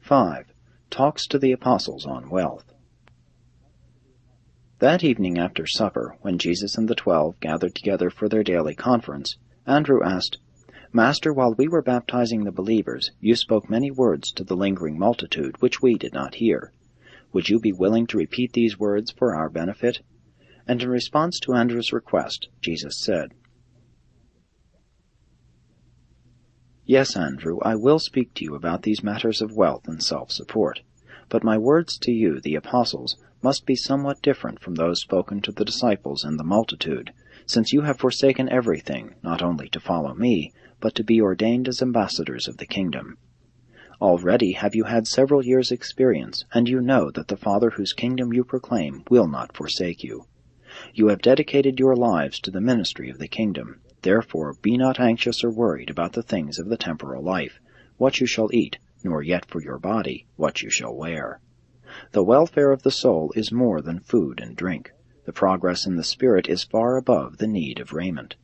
5. Talks to the Apostles on Wealth. That evening after supper, when Jesus and the 12 gathered together for their daily conference, Andrew asked, "Master, while we were baptizing the believers, you spoke many words to the lingering multitude which we did not hear. Would you be willing to repeat these words for our benefit?" And in response to Andrew's request, Jesus said, "Yes, Andrew, I will speak to you about these matters of wealth and self-support. But my words to you, the apostles, must be somewhat different from those spoken to the disciples and the multitude, since you have forsaken everything, not only to follow me, but to be ordained as ambassadors of the kingdom. Already have you had several years' experience, and you know that the Father whose kingdom you proclaim will not forsake you. You have dedicated your lives to the ministry of the kingdom. Therefore be not anxious or worried about the things of the temporal life, what you shall eat, nor yet for your body, what you shall wear. The welfare of the soul is more than food and drink. The progress in the spirit is far above the need of raiment.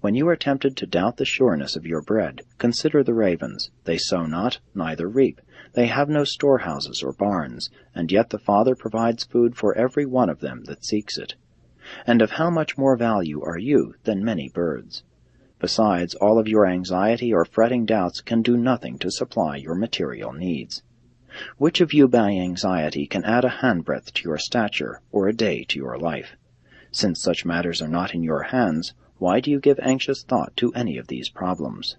When you are tempted to doubt the sureness of your bread, consider the ravens. They sow not, neither reap. They have no storehouses or barns, and yet the Father provides food for every one of them that seeks it. And of how much more value are you than many birds? Besides, all of your anxiety or fretting doubts can do nothing to supply your material needs. Which of you by anxiety can add a handbreadth to your stature, or a day to your life? Since such matters are not in your hands, why do you give anxious thought to any of these problems?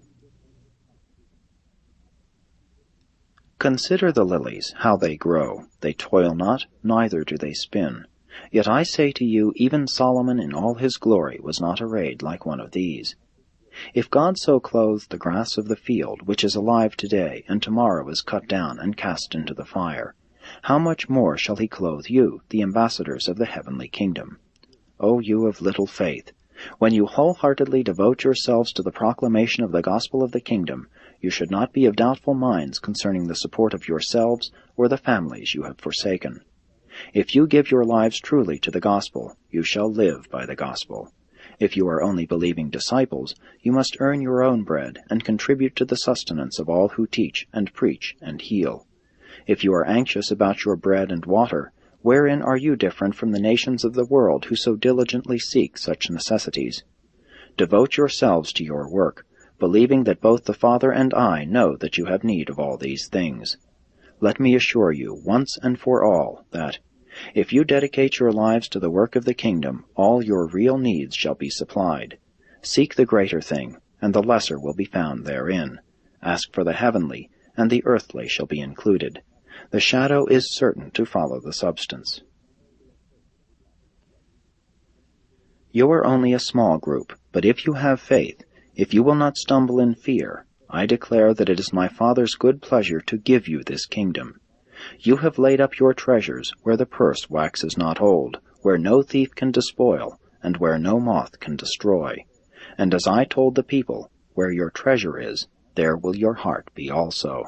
Consider the lilies, how they grow. They toil not, neither do they spin. Yet I say to you, even Solomon in all his glory was not arrayed like one of these. If God so clothes the grass of the field, which is alive today, and tomorrow is cut down and cast into the fire, how much more shall he clothe you, the ambassadors of the heavenly kingdom? O you of little faith! When you wholeheartedly devote yourselves to the proclamation of the gospel of the kingdom, you should not be of doubtful minds concerning the support of yourselves or the families you have forsaken. If you give your lives truly to the gospel, you shall live by the gospel. If you are only believing disciples, you must earn your own bread and contribute to the sustenance of all who teach and preach and heal. If you are anxious about your bread and water, wherein are you different from the nations of the world who so diligently seek such necessities? Devote yourselves to your work, believing that both the Father and I know that you have need of all these things. Let me assure you, once and for all, that, if you dedicate your lives to the work of the kingdom, all your real needs shall be supplied. Seek the greater thing, and the lesser will be found therein. Ask for the heavenly, and the earthly shall be included. The shadow is certain to follow the substance. You are only a small group, but if you have faith, if you will not stumble in fear, I declare that it is my Father's good pleasure to give you this kingdom. You have laid up your treasures where the purse waxes not old, where no thief can despoil, and where no moth can destroy. And as I told the people, where your treasure is, there will your heart be also.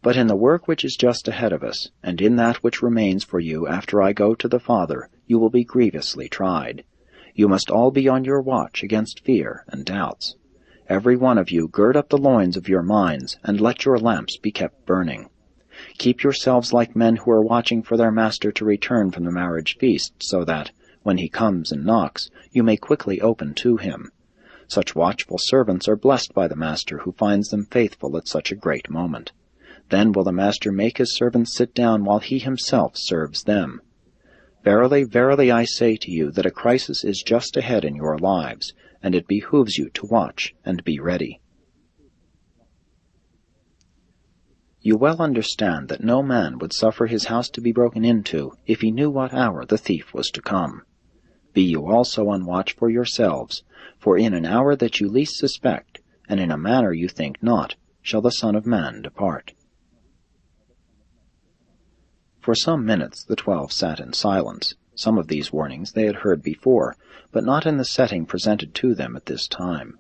But in the work which is just ahead of us, and in that which remains for you after I go to the Father, you will be grievously tried. You must all be on your watch against fear and doubts. Every one of you gird up the loins of your minds, and let your lamps be kept burning. Keep yourselves like men who are watching for their master to return from the marriage feast, so that, when he comes and knocks, you may quickly open to him. Such watchful servants are blessed by the master who finds them faithful at such a great moment. Then will the master make his servants sit down while he himself serves them. Verily, verily, I say to you that a crisis is just ahead in your lives, and it behooves you to watch and be ready. You well understand that no man would suffer his house to be broken into if he knew what hour the thief was to come. Be you also on watch for yourselves, for in an hour that you least suspect, and in a manner you think not, shall the Son of Man depart. For some minutes the 12 sat in silence. Some of these warnings they had heard before, but not in the setting presented to them at this time.